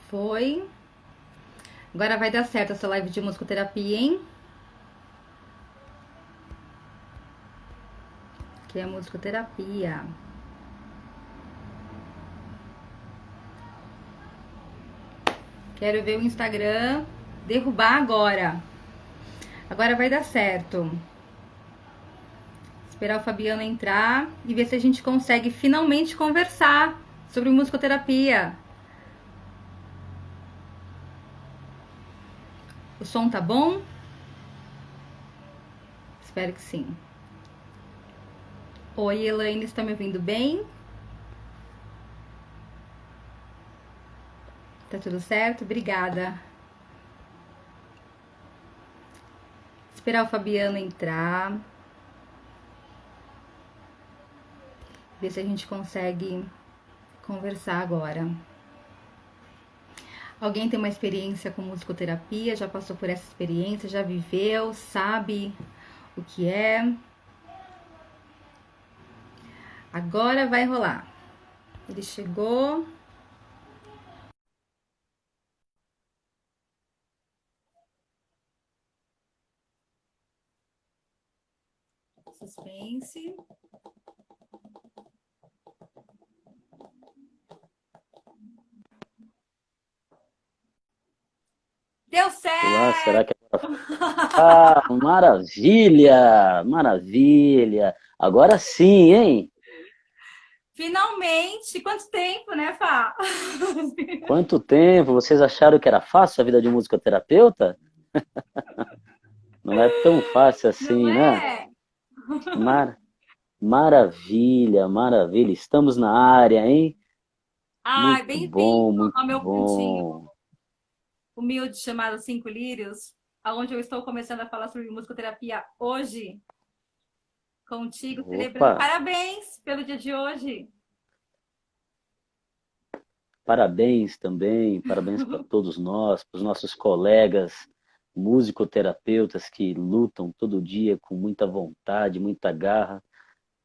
Foi. Agora vai dar certo essa live de musicoterapia, hein? Que é musicoterapia. Quero ver o Instagram derrubar agora. Agora vai dar certo. Esperar o Fabiano entrar e ver se a gente consegue finalmente conversar sobre musicoterapia. O som tá bom? Espero que sim. Oi, Elaine, está me ouvindo bem? Tá tudo certo? Obrigada. Esperar o Fabiano entrar. Ver se a gente consegue conversar agora. Alguém tem uma experiência com musicoterapia? Já passou por essa experiência? Já viveu? Sabe o que é? Agora vai rolar. Ele chegou. Suspense. Deu Lá, será certo! que agora... Ah, maravilha! Maravilha! Agora sim, hein? Finalmente! Quanto tempo, né, Fá? Quanto tempo? Vocês acharam que era fácil a vida de musicoterapeuta? Não é tão fácil Não assim, né? é? Mar... Maravilha, maravilha. Estamos na área, hein? Ai, Muito bem-vindo bom, muito ao meu cantinho bom. humilde chamado Cinco Lírios, aonde eu estou começando a falar sobre musicoterapia hoje, contigo, celebrando. Opa, Parabéns pelo dia de hoje! parabéns também, parabéns para todos nós, para os nossos colegas musicoterapeutas que lutam todo dia com muita vontade, muita garra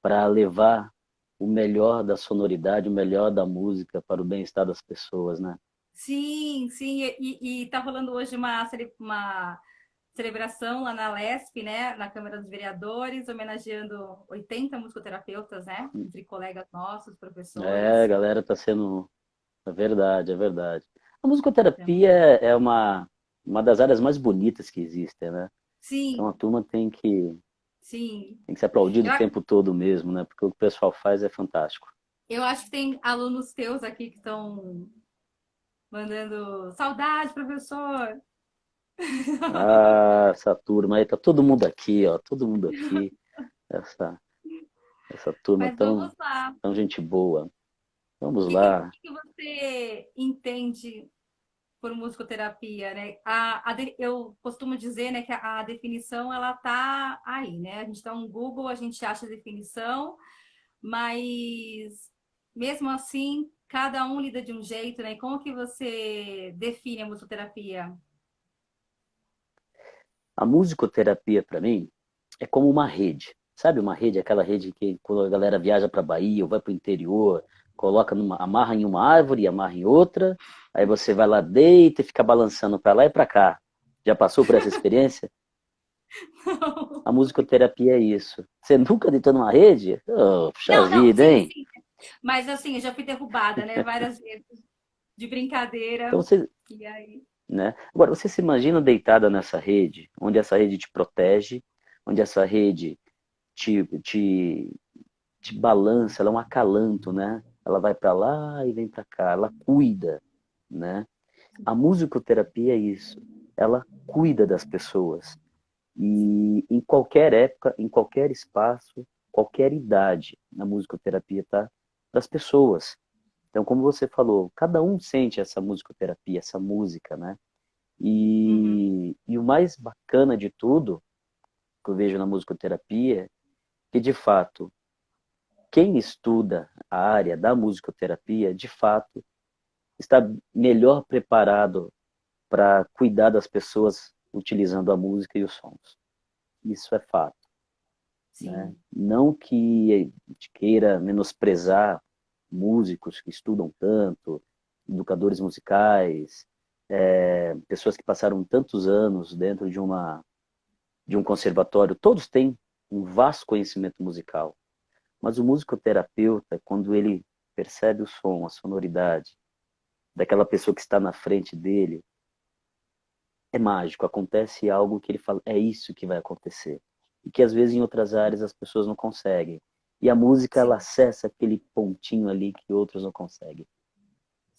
para levar o melhor da sonoridade, o melhor da música para o bem-estar das pessoas, né? Sim, sim, e tá rolando hoje uma celebração lá na Lesp, né, na Câmara dos Vereadores, homenageando 80 musicoterapeutas, né, entre colegas nossos, É, a professores. galera tá sendo. É verdade, é verdade. A Então, musicoterapia é uma das áreas mais bonitas que existem, né? Então sim, a turma sim. tem que ser aplaudida Eu, o tempo todo mesmo, né? Porque o que o pessoal faz é fantástico. eu acho que tem alunos teus aqui que estão mandando saudade, professor. Ah, essa turma aí, tá todo mundo aqui, ó, todo mundo aqui. Essa, essa turma Mas tão, vamos lá. tão gente boa. Vamos O lá. que você entende por musicoterapia, né? Eu costumo dizer, né, que a definição ela tá aí, né? A gente dá um Google, a gente acha a definição, mas mesmo assim, cada um lida de um jeito, né? Como que você define a musicoterapia? A musicoterapia, para mim, é como uma rede. Sabe uma rede, aquela rede que quando a galera viaja para Bahia ou vai para o interior, coloca amarra em uma árvore e amarra em outra, aí você vai lá, deita e fica balançando para lá e para cá. Já passou por essa experiência? A musicoterapia é isso. Você nunca deitou numa rede? Oh, puxa Não, não, vida, sim, hein? sim. Mas assim, eu já fui derrubada, né? Várias vezes de Então brincadeira. você, E aí. né? Agora, você se imagina deitada nessa rede, onde essa rede te protege, onde essa rede te balança, ela é um acalanto, né? Ela vai para lá e vem para cá, ela cuida, né? A musicoterapia é isso, ela cuida das pessoas. E em qualquer época, em qualquer espaço, qualquer idade, a musicoterapia tá das pessoas. Então, como você falou, cada um sente essa musicoterapia, essa música, né? Uhum, E o mais bacana de tudo que eu vejo na musicoterapia, é que de fato, quem estuda a área da musicoterapia, de fato, está melhor preparado para cuidar das pessoas utilizando a música e os sons. Isso é fato, né? sim. Não que a gente queira menosprezar músicos que estudam tanto educadores musicais, pessoas que passaram tantos anos dentro de um conservatório, todos têm um vasto conhecimento musical. Mas o musicoterapeuta, quando ele percebe o som, a sonoridade daquela pessoa que está na frente dele, é mágico, acontece algo que ele fala, é isso que vai acontecer. E que às vezes em outras áreas as pessoas não conseguem. E a música, ela Sim, acessa aquele pontinho ali que outros não conseguem.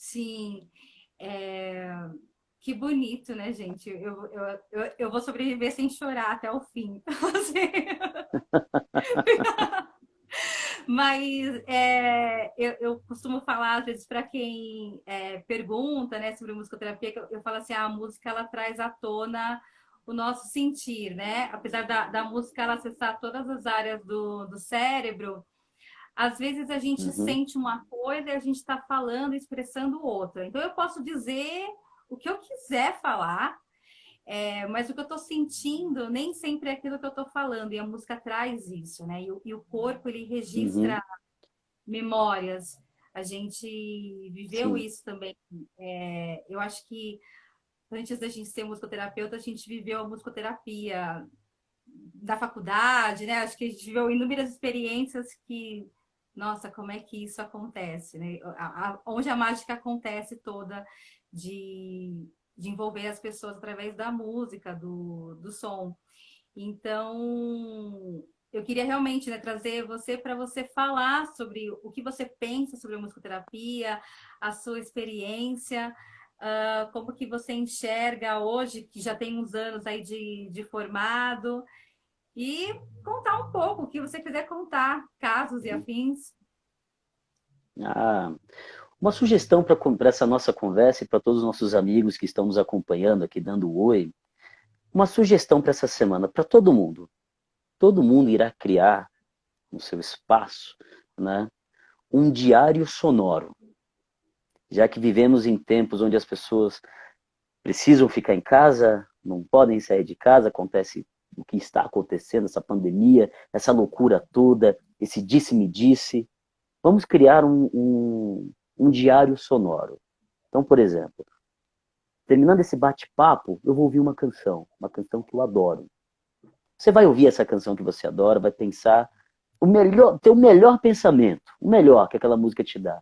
sim. É, que bonito, né, gente? Eu vou sobreviver sem chorar até o fim. Assim. Mas eu costumo falar, às vezes, para quem pergunta, né, sobre musicoterapia, que eu falo assim, a música ela traz à tona o nosso sentir, né? Apesar da música ela acessar todas as áreas do cérebro, às vezes a gente Uhum, sente uma coisa e a gente está falando, expressando outra. Então eu posso dizer o que eu quiser falar, mas o que eu estou sentindo nem sempre é aquilo que eu estou falando, e a música traz isso, né? E o corpo ele uhum, registra memórias. A gente viveu sim, isso também. Eu acho que antes da gente ser musicoterapeuta, a gente viveu a musicoterapia da faculdade, né? Acho que a gente viveu inúmeras experiências que, nossa, como é que isso acontece, né? Onde a mágica acontece toda de envolver as pessoas através da música, do som. Então, eu queria realmente, né, trazer você para você falar sobre o que você pensa sobre a musicoterapia, a sua experiência, como que você enxerga hoje, que já tem uns anos aí de formado, e contar um pouco o que você quiser contar, casos e uhum. afins. Ah, uma sugestão para essa nossa conversa e para todos os nossos amigos que estão nos acompanhando aqui, dando um oi. Uma sugestão para essa semana, para todo mundo. Todo mundo irá criar no seu espaço, né, um diário sonoro. Já que vivemos em tempos onde as pessoas precisam ficar em casa, não podem sair de casa, acontece o que está acontecendo, essa pandemia, essa loucura toda, esse disse-me-disse. Vamos criar um diário sonoro. Então, por exemplo, terminando esse bate-papo, eu vou ouvir uma canção que eu adoro. Você vai ouvir essa canção que você adora, vai pensar ter o melhor pensamento, o melhor que aquela música te dá,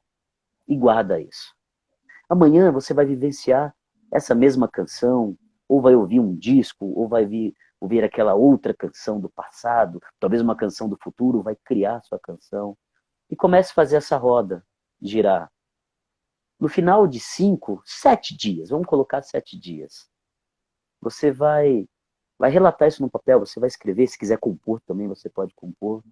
e guarda isso. Amanhã você vai vivenciar essa mesma canção, ou vai ouvir um disco, ou vai ouvir aquela outra canção do passado, talvez uma canção do futuro, vai criar sua canção, e comece a fazer essa roda girar. No final de 7 dias, vamos colocar 7 dias, você vai relatar isso no papel, você vai escrever, se quiser compor também, você pode compor,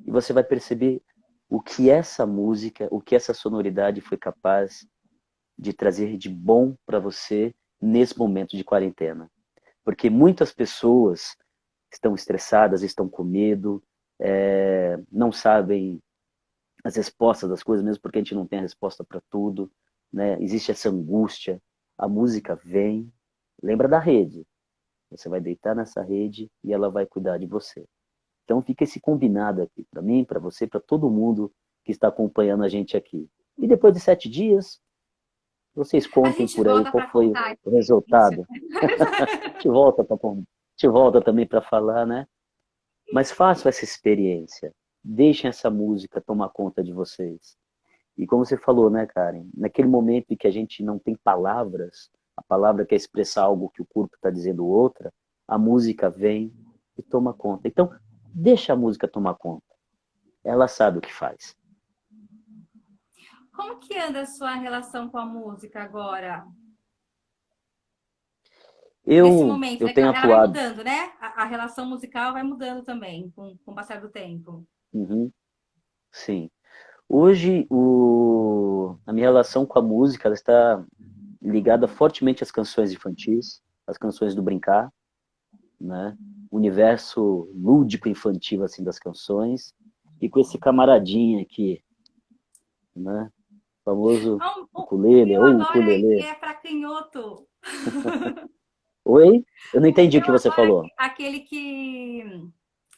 e você vai perceber o que essa música, o que essa sonoridade foi capaz de trazer de bom para você nesse momento de quarentena. Porque muitas pessoas estão estressadas, estão com medo, não sabem as respostas das coisas, mesmo porque a gente não tem a resposta para tudo, né? Existe essa angústia. A música vem, lembra da rede. Você vai deitar nessa rede e ela vai cuidar de você. Então fica esse combinado aqui para mim, para você, para todo mundo que está acompanhando a gente aqui. E depois de 7 dias, vocês A contem gente por aí volta qual para foi contar a o experiência. resultado. Te volta, te volta também para falar, né? Mas façam essa experiência. Deixem essa música tomar conta de vocês. E como você falou, né, Karen? Naquele momento em que a gente não tem palavras, a palavra quer expressar algo que o corpo está dizendo outra, a música vem e toma conta. Então, deixa a música tomar conta. Ela sabe o que faz. Como que anda a sua relação com a música agora? Nesse momento, Eu né? Que tenho ela vai atuado. mudando, né? A relação musical vai mudando também com o passar do tempo. Uhum, sim. Hoje, a minha relação com a música ela está ligada fortemente às canções infantis, às canções do brincar, né? O universo lúdico infantil assim das canções e com esse camaradinho aqui, né? O famoso O ukulele meu ou agora ukulele. é para canhoto. Oi? Eu não O entendi o meu que você agora falou. é aquele que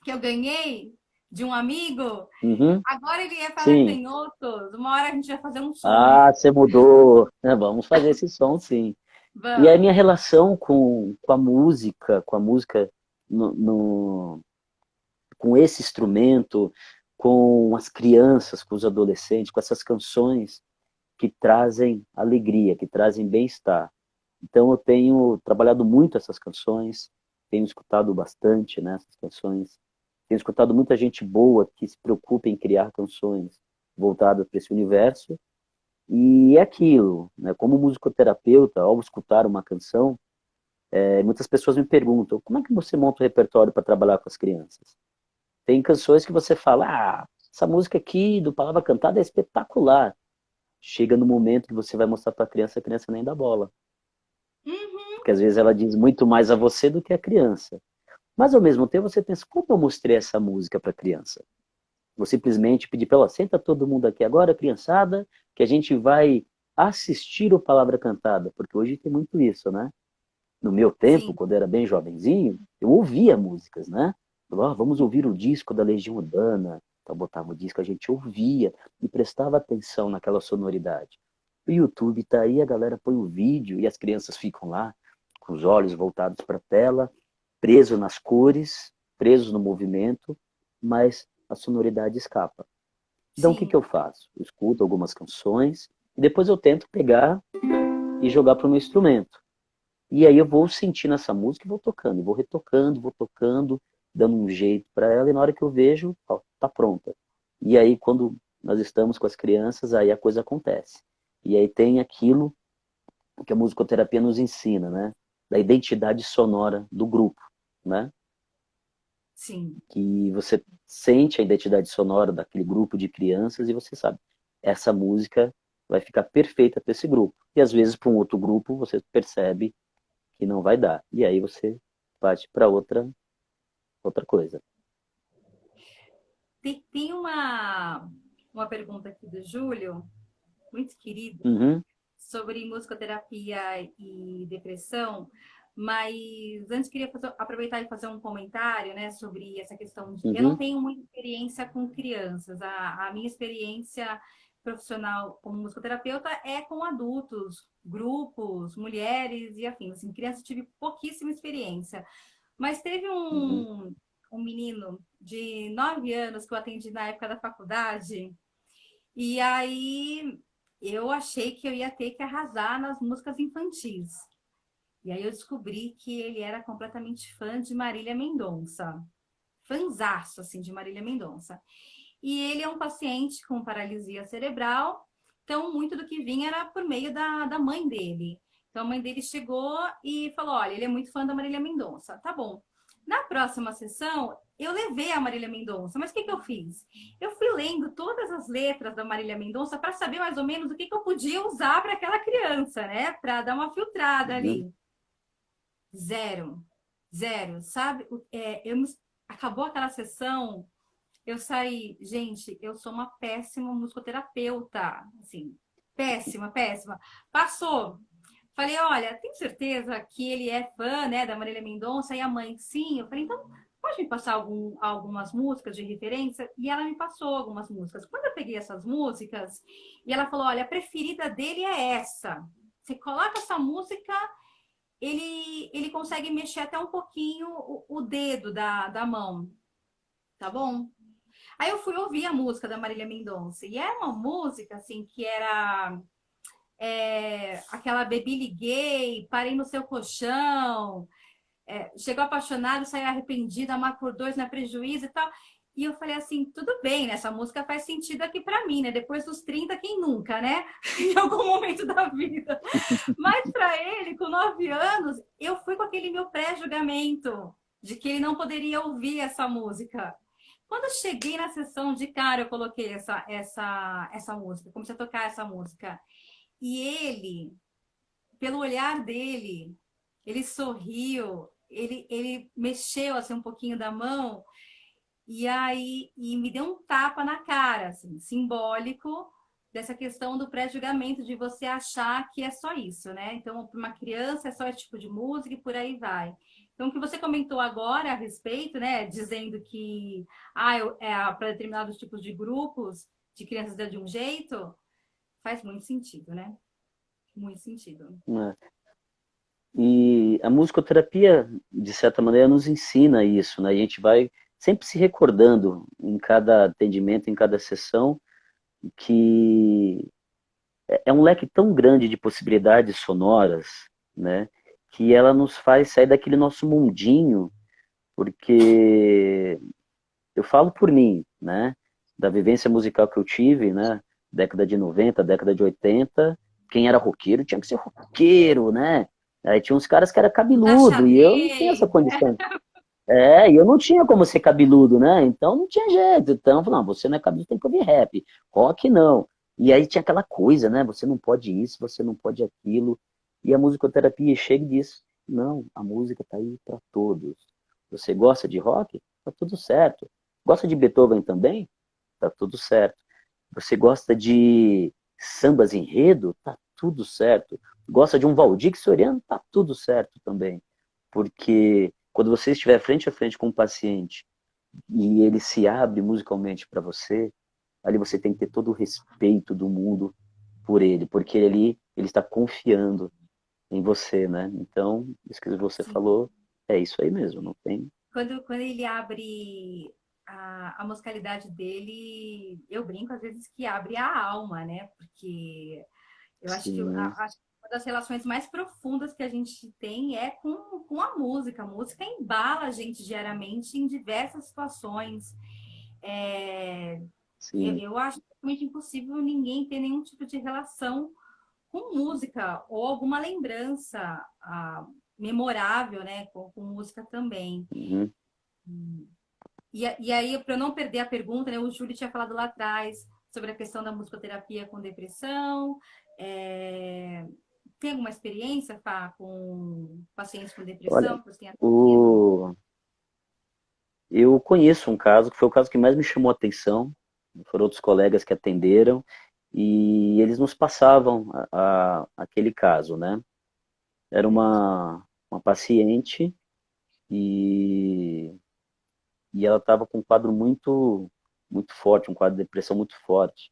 eu ganhei. de um amigo. Uhum, Agora ele é para sim. canhotos. Uma hora a gente vai fazer um som. Ah, você mudou. É, vamos fazer esse som, sim. E a minha Vamos. relação com a música com esse instrumento, com as crianças, com os adolescentes, com essas canções que trazem alegria, que trazem bem-estar. Então eu tenho trabalhado muito essas canções, tenho escutado bastante, né, essas canções, tenho escutado muita gente boa que se preocupa em criar canções voltadas para esse universo, e é aquilo, né, como musicoterapeuta, ao escutar uma canção, muitas pessoas me perguntam, como é que você monta o repertório para trabalhar com as crianças? Tem canções que você fala, essa música aqui do Palavra Cantada é espetacular. Chega no momento que você vai mostrar para a criança nem dá bola. Uhum. Porque às vezes ela diz muito mais a você do que a criança. Mas ao mesmo tempo você pensa, como eu mostrei essa música para a criança? Vou simplesmente pedir para ela, senta todo mundo aqui agora, criançada, que a gente vai assistir o Palavra Cantada, porque hoje tem muito isso, né? No meu tempo, Sim, quando eu era bem jovenzinho, eu ouvia músicas, né? Vamos ouvir o disco da Legião Urbana. Então botava o disco, a gente ouvia e prestava atenção naquela sonoridade. O YouTube tá aí, a galera põe o vídeo e as crianças ficam lá com os olhos voltados para a tela, preso nas cores, presos no movimento, mas a sonoridade escapa. Então o que que sim. eu faço? Eu escuto algumas canções e depois eu tento pegar e jogar para o meu instrumento. E aí eu vou sentindo essa música e vou tocando, e vou tocando, dando um jeito para ela, e na hora que eu vejo, ó, tá pronta. E aí quando nós estamos com as crianças, aí a coisa acontece. E aí tem aquilo que a musicoterapia nos ensina, né? Da identidade sonora do grupo, né? Sim. Que você sente a identidade sonora daquele grupo de crianças e você sabe, essa música vai ficar perfeita para esse grupo. E às vezes para um outro grupo você percebe que não vai dar. E aí você parte para outra coisa. Tem uma pergunta aqui do Júlio, muito querido, Uhum, sobre musicoterapia e depressão, mas antes queria aproveitar e fazer um comentário, né, sobre essa questão de... Eu não uhum, tenho muita experiência com crianças, a minha experiência profissional como musicoterapeuta é com adultos, grupos, mulheres e afins. Assim, crianças eu tive pouquíssima experiência, mas teve uhum, um menino de 9 anos que eu atendi na época da faculdade, e aí eu achei que eu ia ter que arrasar nas músicas infantis. E aí eu descobri que ele era completamente fã de Marília Mendonça. Fanzaço, assim, de Marília Mendonça. E ele é um paciente com paralisia cerebral, então muito do que vinha era por meio da mãe dele. Então a mãe dele chegou e falou: olha, ele é muito fã da Marília Mendonça. Tá bom. Na próxima sessão, eu levei a Marília Mendonça, mas o que, que eu fiz? Eu fui lendo todas as letras da Marília Mendonça para saber mais ou menos o que, que eu podia usar para aquela criança, né? Para dar uma filtrada uhum. ali. Zero. Zero. Sabe? Acabou aquela sessão, eu saí, gente, eu sou uma péssima musicoterapeuta, assim, péssima, péssima. Passou. Falei, olha, tem certeza que ele é fã, né, da Marília Mendonça? E a mãe, sim. Eu falei, então, pode me passar algumas músicas de referência? E ela me passou algumas músicas. Quando eu peguei essas músicas, e ela falou, olha, a preferida dele é essa. Você coloca essa música, ele consegue mexer até um pouquinho o dedo da mão, tá bom? Aí eu fui ouvir a música da Marília Mendonça. E era uma música, assim, que era aquela Bebi Liguei, Parei no Seu Colchão, Chegou Apaixonado, Saiu Arrependida, Amar por Dois, Não é Prejuízo e tal. E eu falei assim, tudo bem, né? Essa música faz sentido aqui para mim, né? Depois dos 30, quem nunca, né? Em algum momento da vida. Mas para ele, com 9 anos, eu fui com aquele meu pré-julgamento de que ele não poderia ouvir essa música. Quando eu cheguei na sessão de cara, eu coloquei essa música, comecei a tocar essa música. E ele, pelo olhar dele, ele sorriu, ele mexeu assim um pouquinho da mão e me deu um tapa na cara, assim, simbólico dessa questão do pré-julgamento de você achar que é só isso, né? Então, para uma criança é só esse tipo de música e por aí vai. Então, o que você comentou agora a respeito, né, dizendo que para determinados tipos de grupos de crianças é de um jeito, faz muito sentido, né? Muito sentido. Né? E a musicoterapia, de certa maneira, nos ensina isso, né? A gente vai sempre se recordando em cada atendimento, em cada sessão, que é um leque tão grande de possibilidades sonoras, né? Que ela nos faz sair daquele nosso mundinho, porque eu falo por mim, né? Da vivência musical que eu tive, né? Década de 90, década de 80, quem era roqueiro tinha que ser roqueiro, né? Aí tinha uns caras que era Sasha cabeludo, e eu não tinha essa May, condição. É, e eu não tinha como ser cabeludo, né? Então não tinha jeito. Então, eu falei, não, você não é cabeludo, tem que ouvir rap. Rock não. E aí tinha aquela coisa, né? Você não pode isso, você não pode aquilo. E a musicoterapia chega e diz, não, a música tá aí para todos. Você gosta de rock? Tá tudo certo. Gosta de Beethoven também? Tá tudo certo. Você gosta de sambas enredo? Tá tudo certo. Gosta de um Valdir Soriano? Tá tudo certo também. Porque quando você estiver frente a frente com um paciente e ele se abre musicalmente para você, ali você tem que ter todo o respeito do mundo por ele, porque ele está confiando em você, né? Então, isso que você sim. falou, é isso aí mesmo, não tem. Quando ele abre a musicalidade dele, eu brinco às vezes que abre a alma, né? Porque eu acho que Sim, uma das relações mais profundas que a gente tem é com a música. A música embala a gente diariamente em diversas situações. É, sim. eu acho totalmente impossível ninguém ter nenhum tipo de relação com música ou alguma lembrança memorável, né? Com música também. Uhum. E aí, para eu não perder a pergunta, né, o Júlio tinha falado lá atrás sobre a questão da musicoterapia com depressão. É, tem alguma experiência, Fá, com pacientes com Olha, depressão que você tenha atendido? o... eu conheço um caso que foi o caso que mais me chamou a atenção. Foram outros colegas que atenderam e eles nos passavam aquele caso, né? Era uma paciente e, e ela estava com um quadro muito forte, um quadro de depressão muito forte,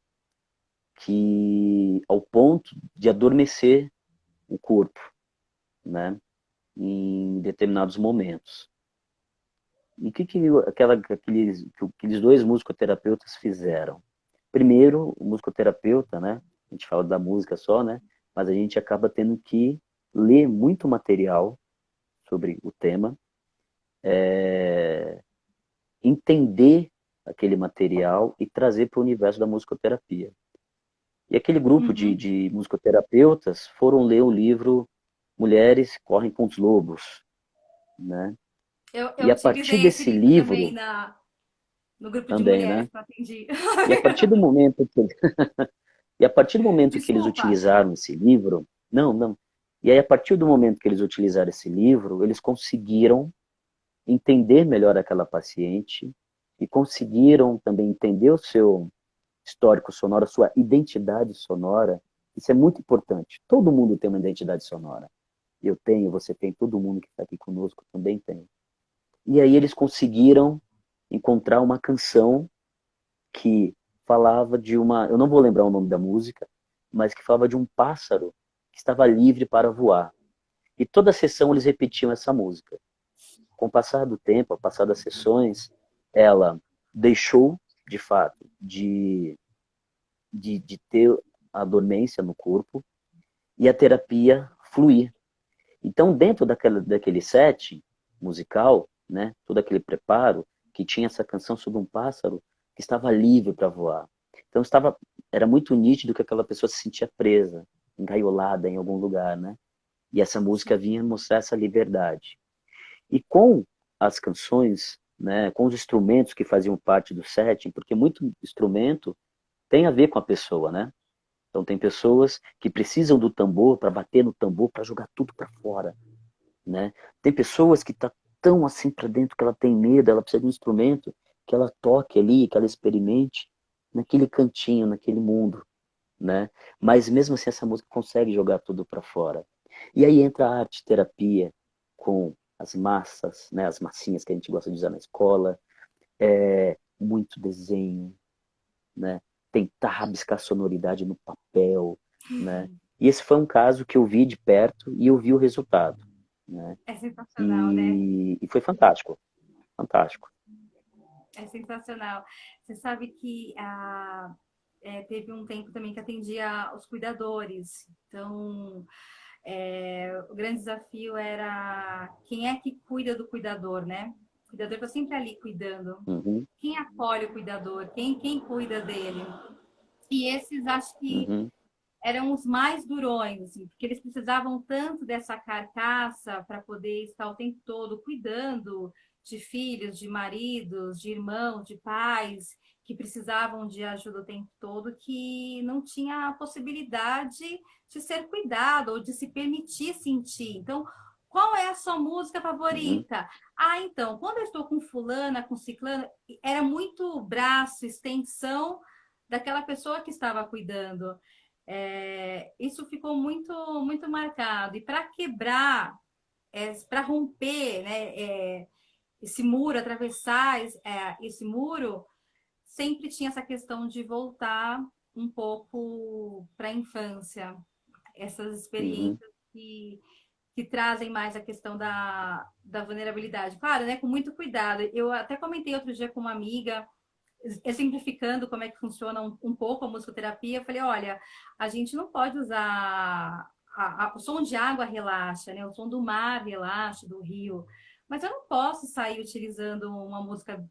que ao ponto de adormecer o corpo, né? Em determinados momentos. E o aqueles dois musicoterapeutas fizeram? Primeiro, o musicoterapeuta, né? A gente fala da música só, né? Mas a gente acaba tendo que ler muito material sobre o tema, entender aquele material e trazer para o universo da musicoterapia. E aquele grupo Uhum. de musicoterapeutas foram ler o livro Mulheres Correm com os Lobos, né? Eu E a partir utilizei esse desse livro também livro, no grupo de também, mulheres né? que eu atendi. E a partir do momento que E a partir do momento que eles Desculpa. utilizaram esse livro, não, não. E aí, a partir do momento que eles utilizaram esse livro, eles conseguiram entender melhor aquela paciente e conseguiram também entender o seu histórico sonoro, a sua identidade sonora. Isso é muito importante. Todo mundo tem uma identidade sonora. Eu tenho, você tem, todo mundo que está aqui conosco também tem. E aí eles conseguiram encontrar uma canção que falava de uma, eu não vou lembrar o nome da música, mas que falava de um pássaro que estava livre para voar. E toda a sessão eles repetiam essa música. Com o passar do tempo, ao passar das sessões, ela deixou, de fato, de ter a dormência no corpo e a terapia fluir. Então, dentro daquele set musical, né, todo aquele preparo, que tinha essa canção sobre um pássaro que estava livre para voar. Então, era muito nítido que aquela pessoa se sentia presa, engaiolada em algum lugar, né? E essa música vinha mostrar essa liberdade. E com as canções, né, com os instrumentos que faziam parte do setting, porque muito instrumento tem a ver com a pessoa, né? Então tem pessoas que precisam do tambor para bater no tambor para jogar tudo para fora, né? Tem pessoas que tá tão assim para dentro que ela tem medo, ela precisa de um instrumento que ela toque ali, que ela experimente naquele cantinho, naquele mundo, né? Mas mesmo assim essa música consegue jogar tudo para fora. E aí entra a arte terapia com as massas, né? As massinhas que a gente gosta de usar na escola, muito desenho, né? Tentar rabiscar sonoridade no papel, né? E esse foi um caso que eu vi de perto e eu vi o resultado, né? É sensacional, né? E foi fantástico, fantástico. É sensacional. Você sabe que teve um tempo também que atendia os cuidadores. Então, o grande desafio era quem é que cuida do cuidador, né? O cuidador está sempre ali cuidando. Uhum, Quem acolhe o cuidador? Quem cuida dele? E esses, acho que uhum, eram os mais durões, assim, porque eles precisavam tanto dessa carcaça para poder estar o tempo todo cuidando de filhos, de maridos, de irmãos, de pais, que precisavam de ajuda o tempo todo, que não tinha a possibilidade de ser cuidado ou de se permitir sentir. Então, qual é a sua música uhum, favorita? Ah, então, quando eu estou com fulana, com ciclana, era muito braço, extensão daquela pessoa que estava cuidando. Isso ficou muito marcado. E para quebrar, para romper, né, esse muro, atravessar esse muro, sempre tinha essa questão de voltar um pouco para a infância, essas uhum, experiências que trazem mais a questão da vulnerabilidade. Claro, né, com muito cuidado. Eu até comentei outro dia com uma amiga, exemplificando como é que funciona um pouco a musicoterapia, eu falei, olha, a gente não pode usar o som de água relaxa, né? O som do mar relaxa, do rio, mas eu não posso sair utilizando uma música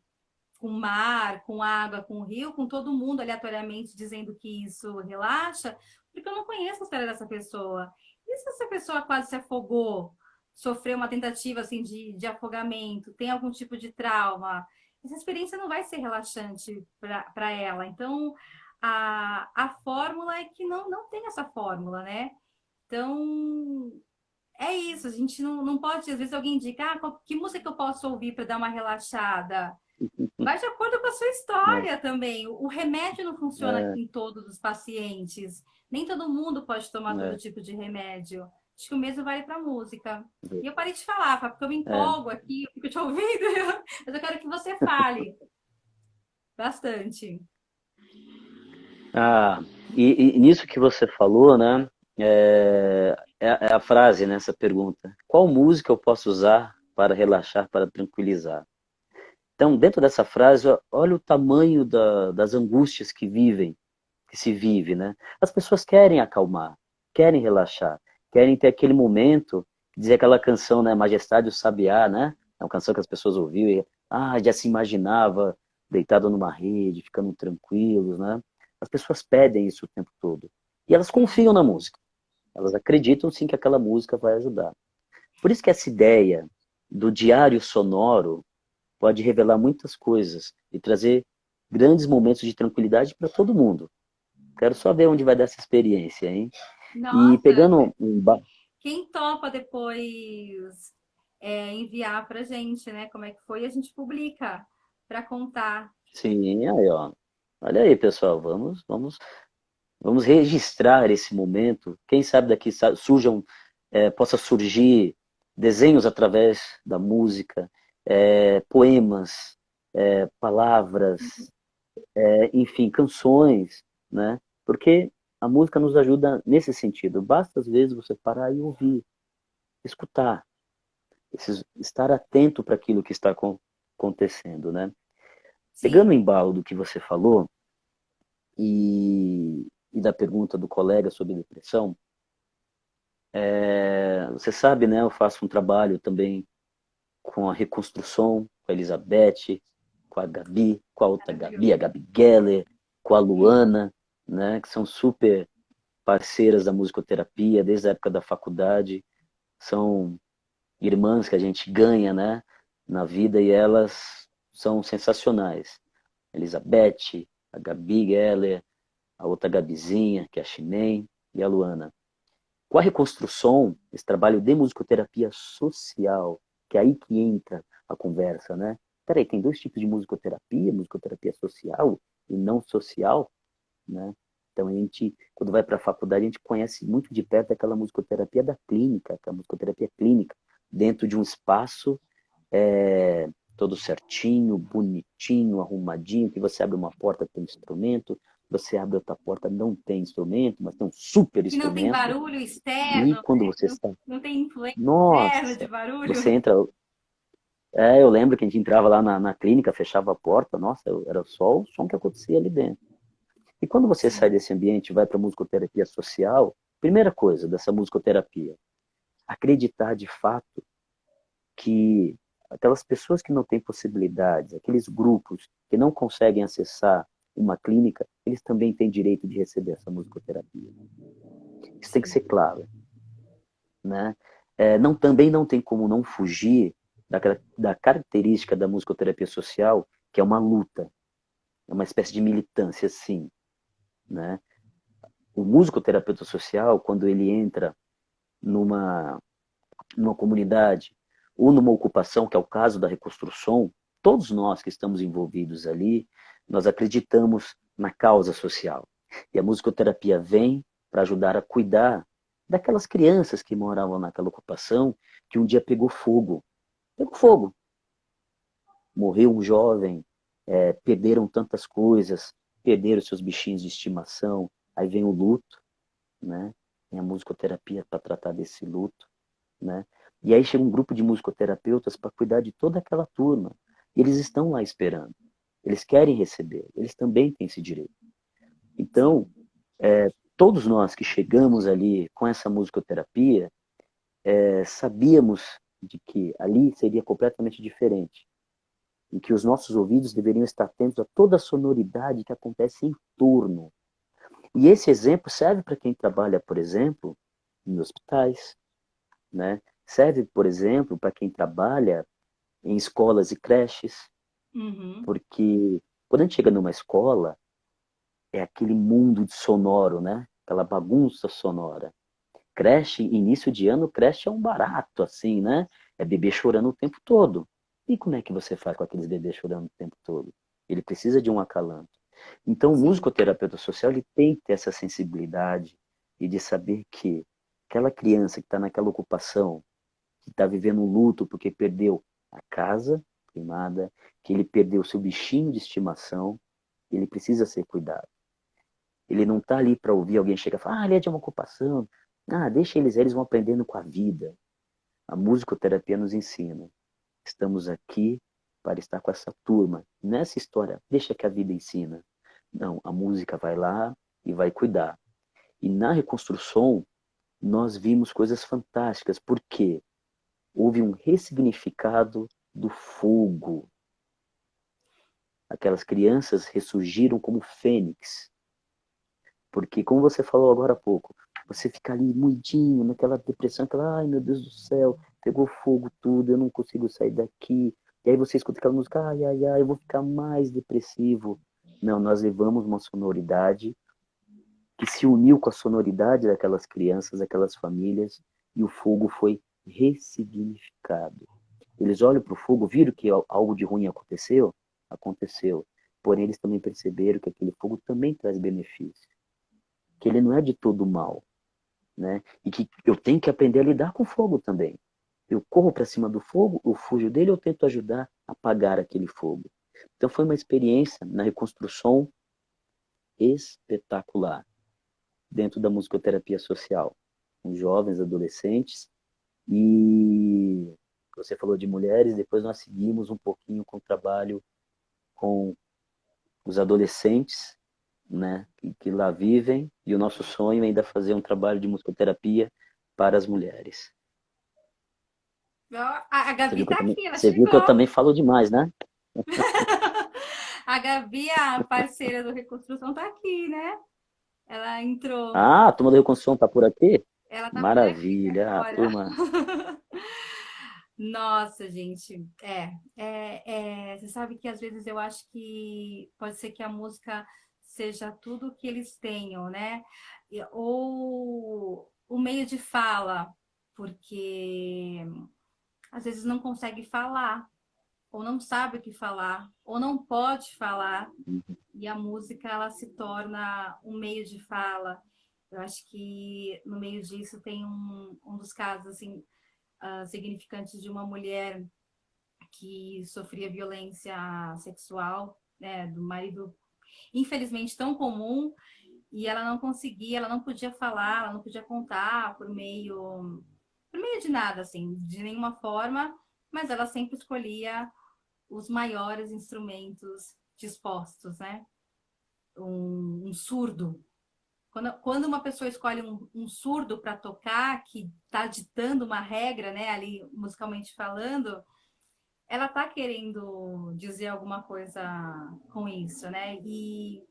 com mar, com água, com rio, com todo mundo aleatoriamente dizendo que isso relaxa, porque eu não conheço a história dessa pessoa. E se essa pessoa quase se afogou, sofreu uma tentativa assim de afogamento, tem algum tipo de trauma, essa experiência não vai ser relaxante para ela. Então, a fórmula é que não tem essa fórmula, né? Então, é isso. A gente não pode, às vezes alguém indica, que música que eu posso ouvir para dar uma relaxada? Vai de acordo com a sua né? história também. O remédio não funciona É, em todos os pacientes. Nem todo mundo pode tomar todo é, tipo de remédio. Acho que o mesmo vale para música. E eu parei de falar, Fábio, porque eu me é. empolgo aqui, eu fico te ouvindo, mas eu quero que você fale bastante. Ah, e nisso que você falou, né? É a frase nessa pergunta. Qual música eu posso usar para relaxar, para tranquilizar? Então, dentro dessa frase, olha o tamanho das angústias que se vive, né? As pessoas querem acalmar, querem relaxar, querem ter aquele momento, dizer aquela canção, né? Majestade do Sabiá, né? É uma canção que as pessoas ouviam e, já se imaginava deitado numa rede, ficando tranquilos, né? As pessoas pedem isso o tempo todo. E elas confiam na música. Elas acreditam sim que aquela música vai ajudar. Por isso que essa ideia do diário sonoro pode revelar muitas coisas e trazer grandes momentos de tranquilidade para todo mundo. Quero só ver onde vai dar essa experiência, hein? E Nossa, pegando quem topa depois enviar para gente, né? Como é que foi? A gente publica para contar. sim, aí, ó. Olha aí, pessoal, vamos registrar esse momento. Quem sabe daqui surjam, possa surgir desenhos através da música, poemas, palavras, enfim, canções, né? Porque a música nos ajuda nesse sentido. Basta às vezes você parar e ouvir, escutar, estar atento para aquilo que está acontecendo, né? Pegando o Sim, embalo do que você falou e da pergunta do colega sobre depressão, você sabe, né? Eu faço um trabalho também com a reconstrução, com a Elizabeth, com a Gabi, com a outra Gabi, maravilhoso. a Gabi Geller, com a Luana, né? Que são super parceiras da musicoterapia desde a época da faculdade. São irmãs que a gente ganha, né? Na vida e elas são sensacionais. A Elizabeth, a Gabi Geller, a outra Gabizinha, que é a Chimém, e a Luana. Com a reconstrução, esse trabalho de musicoterapia social, que é aí que entra a conversa, né? Peraí, tem dois tipos de musicoterapia social e não social, né? Então a gente, quando vai para a faculdade, a gente conhece muito de perto aquela musicoterapia da clínica, que é a musicoterapia clínica, dentro de um espaço é, todo certinho, bonitinho, arrumadinho, que você abre uma porta, tem instrumento, você abre outra porta, não tem instrumento, mas tem um super E não tem instrumento. barulho E externo, quando né? você está, Não tem influência externa de nossa, você barulho. entra. Eu lembro que a gente entrava lá na clínica, fechava a porta, nossa, era só o som que acontecia ali dentro. E quando você sai Sim. desse ambiente e vai para a musicoterapia social, primeira coisa dessa musicoterapia, acreditar de fato que aquelas pessoas que não têm possibilidades, aqueles grupos que não conseguem acessar uma clínica, eles também têm direito de receber essa musicoterapia. Isso tem que ser Sim. claro, né? Não, também não tem como não fugir da característica da musicoterapia social, que é uma luta, é uma espécie de militância, sim, né? O musicoterapeuta social, quando ele entra numa, numa comunidade ou numa ocupação, que é o caso da reconstrução, todos nós que estamos envolvidos ali, nós acreditamos na causa social. E a musicoterapia vem para ajudar a cuidar daquelas crianças que moravam naquela ocupação, que um dia pegou fogo. Pegou fogo. Morreu um jovem, perderam tantas coisas, perderam seus bichinhos de estimação, aí vem o luto, né? Tem a musicoterapia para tratar desse luto, né? E aí chega um grupo de musicoterapeutas para cuidar de toda aquela turma. E eles estão lá esperando. Eles querem receber. Eles também têm esse direito. Então, Sim. todos nós que chegamos ali com essa musicoterapia, sabíamos de que ali seria completamente diferente. E que os nossos ouvidos deveriam estar atentos a toda a sonoridade que acontece em torno. E esse exemplo serve para quem trabalha, por exemplo, em hospitais, né? Serve, por exemplo, para quem trabalha em escolas e creches, Uhum. porque quando a gente chega numa escola, é aquele mundo de sonoro, né? Aquela bagunça sonora. Creche, início de ano, creche é um barato, assim, né? É bebê chorando o tempo todo. E como é que você faz com aqueles bebês chorando o tempo todo? Ele precisa de um acalanto. Então, o Sim. musicoterapeuta social ele tem que ter essa sensibilidade e de saber que aquela criança que está naquela ocupação, que está vivendo um luto porque perdeu a casa queimada, que ele perdeu seu bichinho de estimação, ele precisa ser cuidado. Ele não está ali para ouvir alguém chegar e falar, ele é de uma ocupação. Deixa eles vão aprendendo com a vida. A musicoterapia nos ensina. Estamos aqui para estar com essa turma. Nessa história, deixa que a vida ensina. Não, a música vai lá e vai cuidar. E na reconstrução, nós vimos coisas fantásticas, porque houve um ressignificado do fogo. Aquelas crianças ressurgiram como fênix. Porque, como você falou agora há pouco, você fica ali moidinho, naquela depressão, aquela, ai meu Deus do céu, pegou fogo tudo, eu não consigo sair daqui. E aí você escuta aquela música, ai, ai, ai, eu vou ficar mais depressivo. Não, nós levamos uma sonoridade que se uniu com a sonoridade daquelas crianças, daquelas famílias, e o fogo foi ressignificado. Eles olham para o fogo, viram que algo de ruim aconteceu? Aconteceu. Porém, eles também perceberam que aquele fogo também traz benefício, que ele não é de todo mal, né? E que eu tenho que aprender a lidar com o fogo também. Eu corro para cima do fogo, eu fujo dele, eu tento ajudar a apagar aquele fogo. Então foi uma experiência na reconstrução espetacular dentro da musicoterapia social, com jovens, adolescentes e você falou de mulheres, depois nós seguimos um pouquinho com o trabalho com os adolescentes, né, que lá vivem, e o nosso sonho é ainda fazer um trabalho de musicoterapia para as mulheres. Ó, a Gabi tá aqui, ela Você viu que eu chegou. também falo demais, né? A Gabi, a parceira do Reconstrução, tá aqui, né? Ela entrou. Ah, a turma da Reconstrução tá por aqui? Ela tá por aqui Maravilha, a agora. turma. Nossa, gente, você sabe que às vezes eu acho que pode ser que a música seja tudo que eles tenham, né? Ou o meio de fala, porque às vezes não consegue falar, ou não sabe o que falar, ou não pode falar, e a música ela se torna um meio de fala. Eu acho que no meio disso tem um dos casos assim, significantes de uma mulher que sofria violência sexual, né, do marido, infelizmente tão comum, e ela não conseguia, ela não podia falar, ela não podia contar por meio de nada, assim, de nenhuma forma, mas ela sempre escolhia os maiores instrumentos dispostos, né? Um surdo. Quando uma pessoa escolhe um surdo para tocar, que está ditando uma regra, né, ali musicalmente falando, ela está querendo dizer alguma coisa com isso, né? E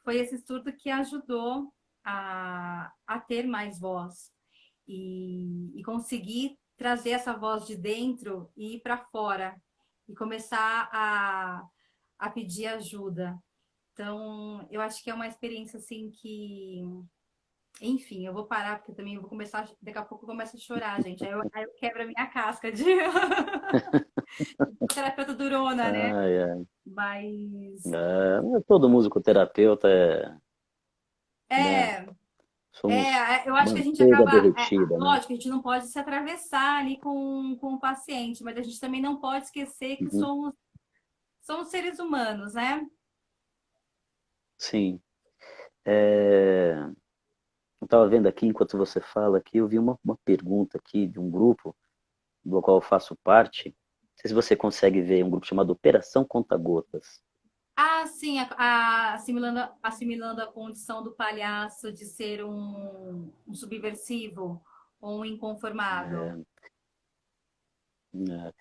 foi esse surdo que ajudou a ter mais voz e conseguir trazer essa voz de dentro e ir para fora e começar a pedir ajuda. Então, eu acho que é uma experiência assim que, enfim, eu vou parar porque também eu vou começar, daqui a pouco eu começo a chorar, gente. Aí eu quebro a minha casca de terapeuta durona, né? Ai, ai. Mas Todo musicoterapeuta né, é, somos eu acho que a gente manteiga acaba, derretida, né? lógico, a gente não pode se atravessar ali com o paciente, mas a gente também não pode esquecer que Uhum. somos seres humanos, né? Sim. É, eu estava vendo aqui, enquanto você fala aqui, eu vi uma pergunta aqui de um grupo do qual eu faço parte. Não sei se você consegue ver, um grupo chamado Operação Conta-Gotas. Ah, sim, assimilando a condição do palhaço de ser um subversivo ou um inconformado. É, é,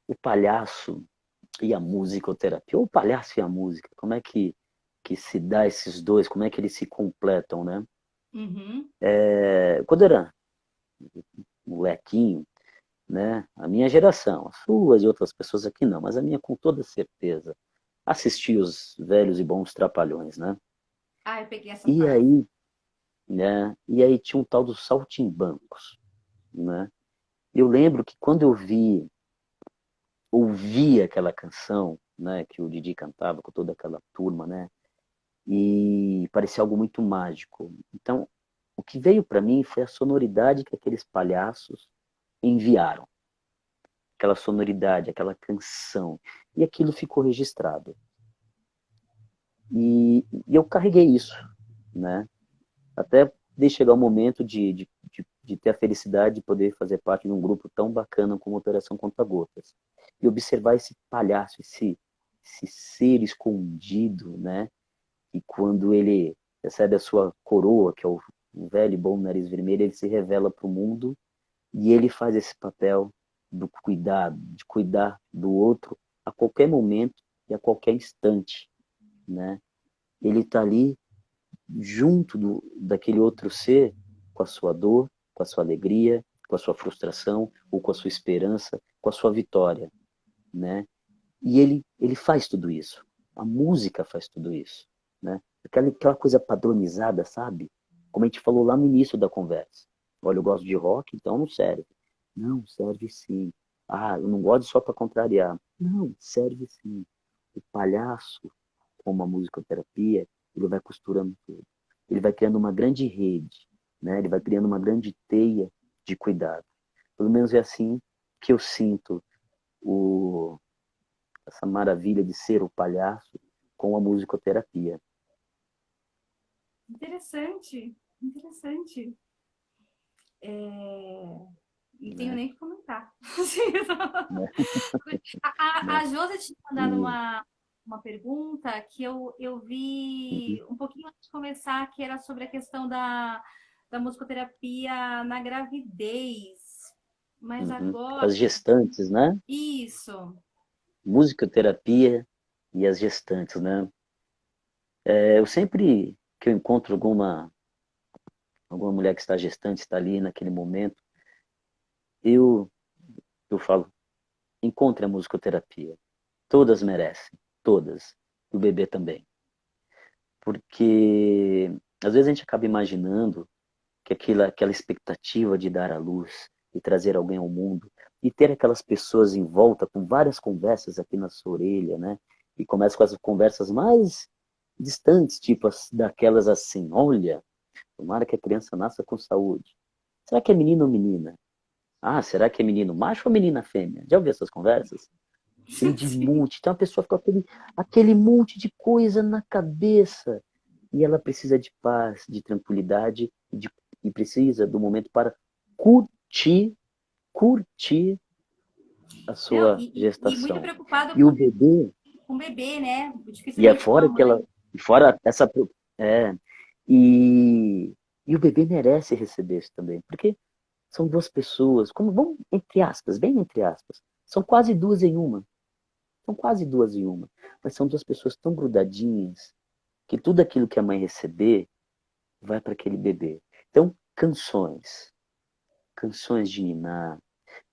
o palhaço e a musicoterapia, ou o palhaço e a música, como é que se dá esses dois, como é que eles se completam, né? Uhum. Quando eu era molequinho, né, a minha geração, as suas e outras pessoas aqui não, mas a minha com toda certeza, assisti os velhos e bons Trapalhões, né? Ah, eu peguei essa E fase. aí, e aí tinha um tal dos Saltimbancos, né? Eu lembro que quando eu ouvi aquela canção, né, que o Didi cantava com toda aquela turma, né, e parecia algo muito mágico. Então, o que veio para mim foi a sonoridade que aqueles palhaços enviaram, aquela sonoridade, aquela canção, e aquilo ficou registrado. E eu carreguei isso, né, até de chegar o momento de ter a felicidade de poder fazer parte de um grupo tão bacana como a Operação Conta Gotas. E observar esse palhaço, esse ser escondido, né? E quando ele recebe a sua coroa, que é o velho e bom nariz vermelho, ele se revela para o mundo e ele faz esse papel do cuidado, de cuidar do outro a qualquer momento e a qualquer instante, né? Ele está ali junto daquele outro ser, com a sua dor, com a sua alegria, com a sua frustração, ou com a sua esperança, com a sua vitória, né? E ele faz tudo isso. A música faz tudo isso, né? Aquela coisa padronizada, sabe? Como a gente falou lá no início da conversa. Olha, eu gosto de rock, então não serve. Não, serve sim. Ah, eu não gosto só para contrariar. Não, serve sim. O palhaço, como a musicoterapia, ele vai costurando tudo. Ele vai criando uma grande rede, né? Ele vai criando uma grande teia de cuidado. Pelo menos é assim que eu sinto o, essa maravilha de ser o palhaço com a musicoterapia. Interessante, interessante. Não tenho Né? nem o que comentar. Né? A Né? Josi tinha mandado E, uma pergunta que eu uhum, vi um pouquinho antes de começar, que era sobre a questão da musicoterapia na gravidez. Mas uhum. agora, As gestantes, né? isso. Musicoterapia e as gestantes, né? Eu sempre que eu encontro alguma mulher que está gestante, está ali naquele momento, eu, eu falo, encontre a musicoterapia. Todas merecem, todas. O bebê também. Porque às vezes a gente acaba imaginando que aquela expectativa de dar à luz e trazer alguém ao mundo e ter aquelas pessoas em volta com várias conversas aqui na sua orelha, né? E começa com as conversas mais distantes, tipo daquelas assim, olha, tomara que a criança nasça com saúde. Será que é menino ou menina? Ah, será que é menino macho ou menina fêmea? Já ouviu essas conversas? Aquele de Sim. monte. Então a pessoa fica com aquele monte de coisa na cabeça. E ela precisa de paz, de tranquilidade e precisa do momento para curtir, curtir a Não, sua e muito gestação. preocupado E o bebê, com o bebê, né? e é Dificilmente com a fora que ela, mãe. fora essa, é, e, e o bebê merece receber isso também, porque são duas pessoas, como vão entre aspas, bem entre aspas, são quase duas em uma, são quase duas em uma, mas são duas pessoas tão grudadinhas que tudo aquilo que a mãe receber vai para aquele bebê. Então, canções de ninar,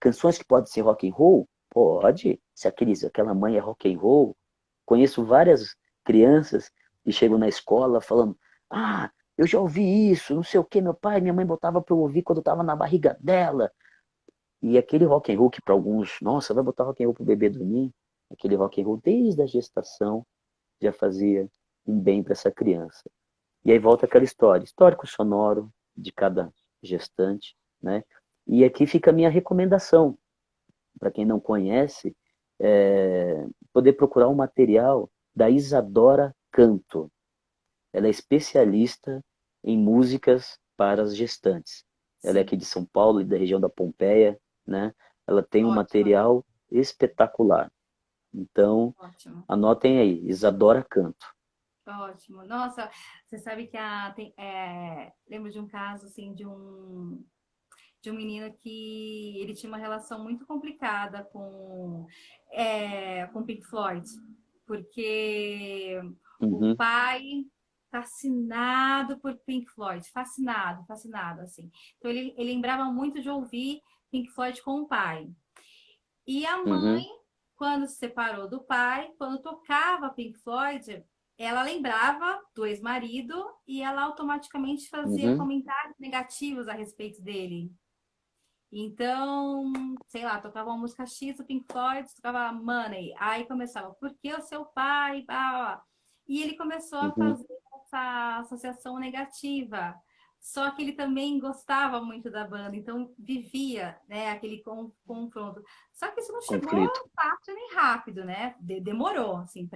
canções que podem ser rock and roll, pode. Se aquela mãe é rock and roll, conheço várias crianças que chegam na escola falando: "Ah, eu já ouvi isso, não sei o que, meu pai, minha mãe botava para eu ouvir quando eu estava na barriga dela". E aquele rock and roll que para alguns, nossa, vai botar rock and roll pro bebê dormir, aquele rock and roll desde a gestação já fazia um bem para essa criança. E aí volta aquela história, histórico sonoro de cada gestante, né? E aqui fica a minha recomendação, para quem não conhece, poder procurar um material da Isadora Canto. Ela é especialista em músicas para as gestantes. Ela é Sim, aqui de São Paulo e da região da Pompeia, né? Ela tem um ótimo, material espetacular. Então, ótimo, anotem aí, Isadora Canto. ótimo. Nossa, você sabe que lembro de um caso assim de um menino que ele tinha uma relação muito complicada com Pink Floyd, porque o Uhum, pai fascinado por Pink Floyd, fascinado, fascinado, assim. Então ele lembrava muito de ouvir Pink Floyd com o pai. E a mãe, uhum, quando se separou do pai, quando tocava Pink Floyd, ela lembrava do ex-marido e ela automaticamente fazia uhum, comentários negativos a respeito dele. Então, sei lá, tocava uma música X do Pink Floyd, tocava Money. Aí começava, por que o seu pai? Blá, blá, blá. E ele começou a uhum, fazer essa associação negativa. Só que ele também gostava muito da banda, então vivia, né, aquele confronto. Só que isso não chegou conflito. fácil nem rápido, né? Demorou, assim,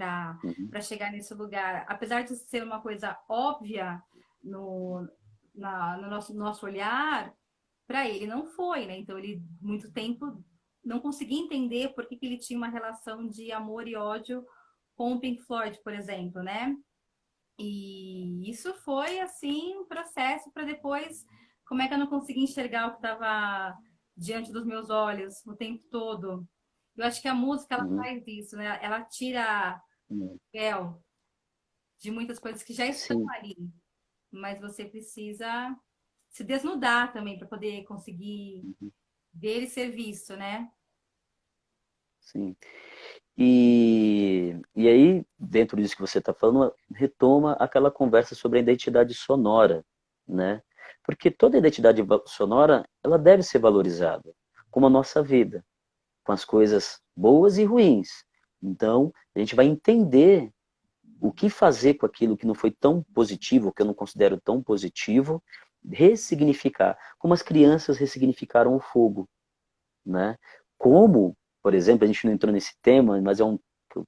Uhum, para chegar nesse lugar. Apesar de ser uma coisa óbvia no nosso olhar, para ele não foi, né? Então ele muito tempo não conseguia entender por que ele tinha uma relação de amor e ódio com o Pink Floyd, por exemplo, né? E isso foi assim um processo para depois como é que eu não conseguia enxergar o que estava diante dos meus olhos o tempo todo. Eu acho que a música ela uhum, faz isso, né? Ela tira uhum. o véu de muitas coisas que já estão Sim, ali, mas você precisa se desnudar também para poder conseguir ver e ser visto, né? sim. E aí, dentro disso que você está falando, retoma aquela conversa sobre a identidade sonora, né? Porque toda identidade sonora, ela deve ser valorizada, como a nossa vida, com as coisas boas e ruins. Então, a gente vai entender o que fazer com aquilo que não foi tão positivo, que eu não considero tão positivo, ressignificar, como as crianças ressignificaram o fogo, né? Como, por exemplo, a gente não entrou nesse tema, mas é um que eu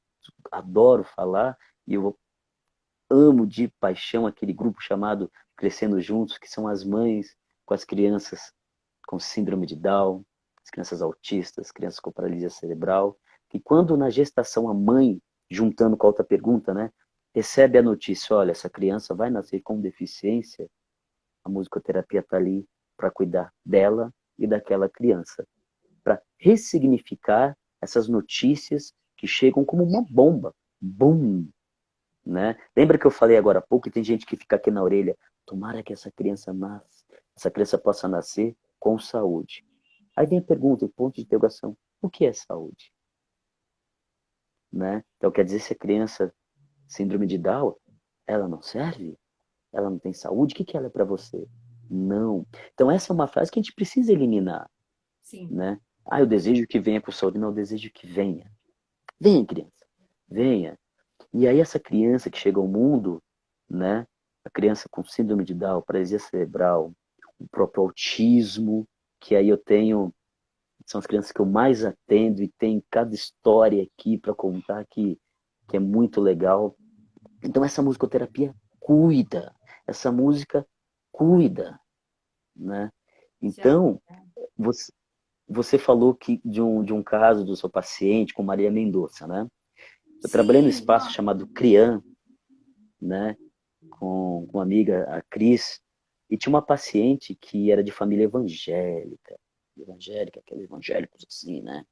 adoro falar e eu amo de paixão aquele grupo chamado Crescendo Juntos, que são as mães com as crianças com síndrome de Down, as crianças autistas, crianças com paralisia cerebral, que quando na gestação a mãe, juntando com a outra pergunta, né, recebe a notícia, olha, essa criança vai nascer com deficiência, a musicoterapia está ali para cuidar dela e daquela criança, para ressignificar essas notícias que chegam como uma bomba. Bum! Né? Lembra que eu falei agora há pouco que tem gente que fica aqui na orelha, tomara que essa criança possa nascer com saúde. Aí vem a pergunta, o ponto de interrogação, o que é saúde? Né? Então quer dizer, se a criança síndrome de Down, ela não serve? Ela não tem saúde? O que ela é para você? Não. Então essa é uma frase que a gente precisa eliminar. Sim. Né? Ah, eu desejo que venha com saúde. Não, eu desejo que venha. Venha, criança. Venha. E aí essa criança que chega ao mundo, né? A criança com síndrome de Down, paralisia cerebral, o próprio autismo, que aí eu tenho são as crianças que eu mais atendo e tem cada história aqui para contar que é muito legal. Então essa musicoterapia cuida, essa música cuida, né? Já. Então, você, você falou que de um caso do seu paciente com Maria Mendonça, né? Eu trabalhei no Sim, espaço chamado CRIAM, né? Com uma amiga, a Cris, e tinha uma paciente que era de família evangélica, aqueles evangélicos assim, né?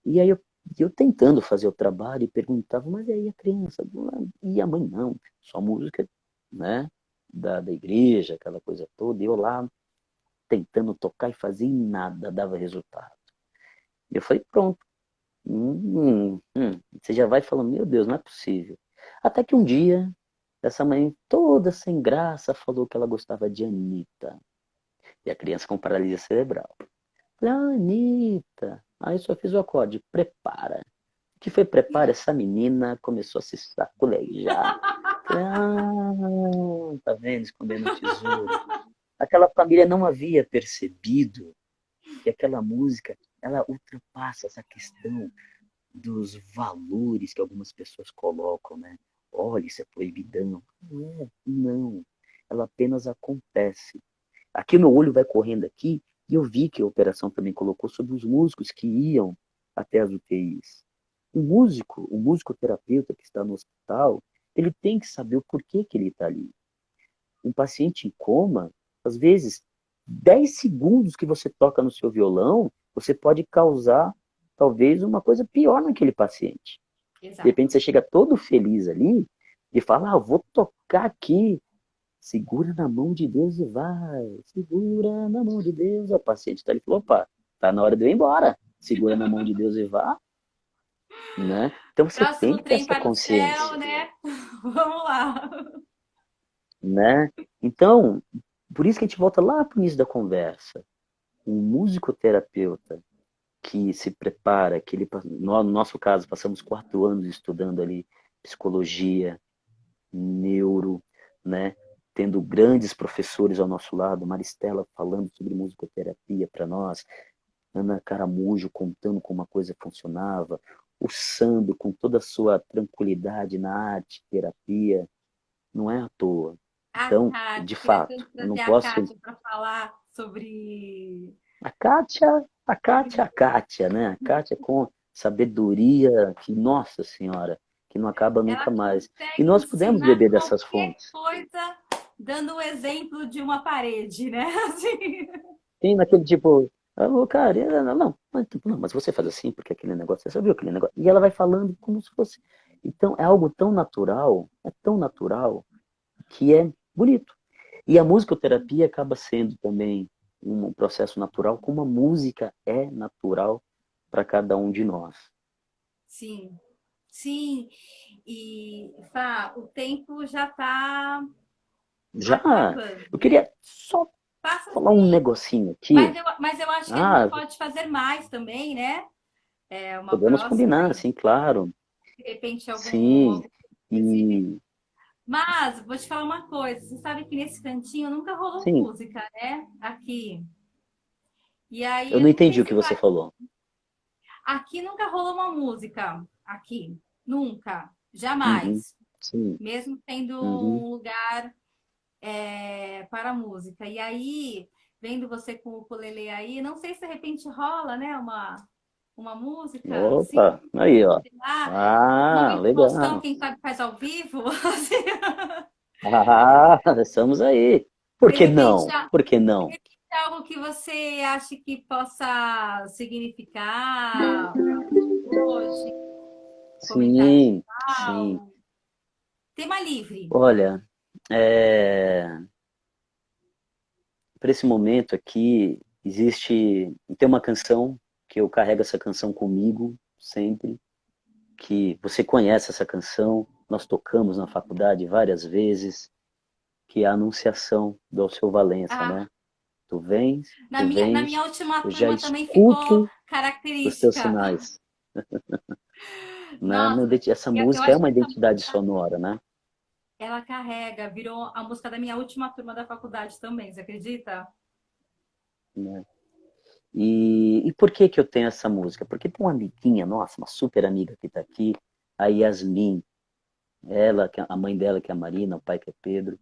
E aí eu tentando fazer o trabalho e perguntava, mas e aí a criança? E a mãe não, só música, né? Da igreja, aquela coisa toda, e eu lá tentando tocar e fazer e nada dava resultado. E eu falei, pronto. Você já vai falando, meu Deus, não é possível. Até que um dia, essa mãe toda sem graça falou que ela gostava de Anitta. E a criança com paralisia cerebral. Falei, ah, Anitta. Aí eu só fiz o acorde, prepara. O que foi prepara? Essa menina começou a se saculejar. Falei, ah, tá vendo? Escondendo o tesouro. Aquela família não havia percebido que aquela música, ela ultrapassa essa questão dos valores que algumas pessoas colocam, né? Olha, isso é proibidão. Não é, não. Ela apenas acontece. Aqui meu olho vai correndo aqui e eu vi que a operação também colocou sobre os músicos que iam até as UTIs. O musicoterapeuta que está no hospital, ele tem que saber o porquê que ele está ali. Um paciente em coma, às vezes, 10 segundos que você toca no seu violão, você pode causar talvez uma coisa pior naquele paciente. De repente exato. você chega todo feliz ali e fala, ah, vou tocar aqui. Segura na mão de Deus e vai. Segura na mão de Deus. O paciente está ali e falou, opa, tá na hora de eu ir embora. Segura na mão de Deus e vá, né? Então você tem Próximo que ter trem essa para o céu, consciência, né? Vamos lá. né? Então, por isso que a gente volta lá para o início da conversa. Um musicoterapeuta que se prepara, que ele, no nosso caso, passamos 4 anos estudando ali psicologia, neuro, né? Tendo grandes professores ao nosso lado, Maristela falando sobre musicoterapia para nós, Ana Caramujo contando como a coisa funcionava, o Sandro com toda a sua tranquilidade na arte, terapia, não é à toa. A Então, de Kátia, queria tanto fato, eu não trazer a posso. Kátia para falar sobre. A Kátia, né? A Kátia com sabedoria que, nossa senhora, que não acaba Ela nunca mais. E consegue nós podemos ensinar beber dessas qualquer fontes. coisa dando o exemplo de uma parede, né? Assim. Tem naquele tipo, ah, ô, cara, não, mas, tipo, não, mas você faz assim, porque aquele negócio, você viu aquele negócio? E ela vai falando como se fosse. Então, é algo tão natural, que é bonito. E a musicoterapia acaba sendo também um processo natural, como a música é natural para cada um de nós. Sim, sim. E, Fá, o tempo já está Já, acabando, eu né? queria só Passa falar um assim. negocinho aqui. Mas eu acho que a gente Ah, pode fazer mais também, né? É uma podemos próxima combinar, aí, sim, claro. de repente Sim, inclusive. e Mas vou te falar uma coisa, você sabe que nesse cantinho nunca rolou sim, música, né? Aqui. E aí eu eu não não sei entendi o se que você vai. falou. Aqui nunca rolou uma música. Aqui. Nunca. Uhum, Jamais. sim, Mesmo tendo uhum. um lugar para música. E aí, vendo você com o ukulele aí, não sei se de repente rola, né? Uma música, assim, Opa, aí, ó. sei lá, uma Ah, emoção, legal. quem sabe faz ao vivo, assim. Ah, estamos aí. Por De que repente, não? Por que de não? repente é algo que você acha que possa significar hoje, comentário Sim, sim. final, tema livre. Olha, para esse momento aqui, tem uma canção que eu carrego essa canção comigo sempre, que você conhece essa canção, nós tocamos na faculdade várias vezes, que é a Anunciação do Alceu Valença, Ah, né? Tu na minha vens, última eu já turma também ficou escuto os teus característica. sinais, né? Nossa, Essa eu música é acho uma que essa identidade música sonora, né? ela carrega, virou a música da minha última turma da faculdade também, você acredita? Né? E por que que eu tenho essa música? Porque tem uma amiguinha, nossa, uma super amiga que está aqui, a Yasmin, ela, a mãe dela que é a Marina, o pai que é Pedro,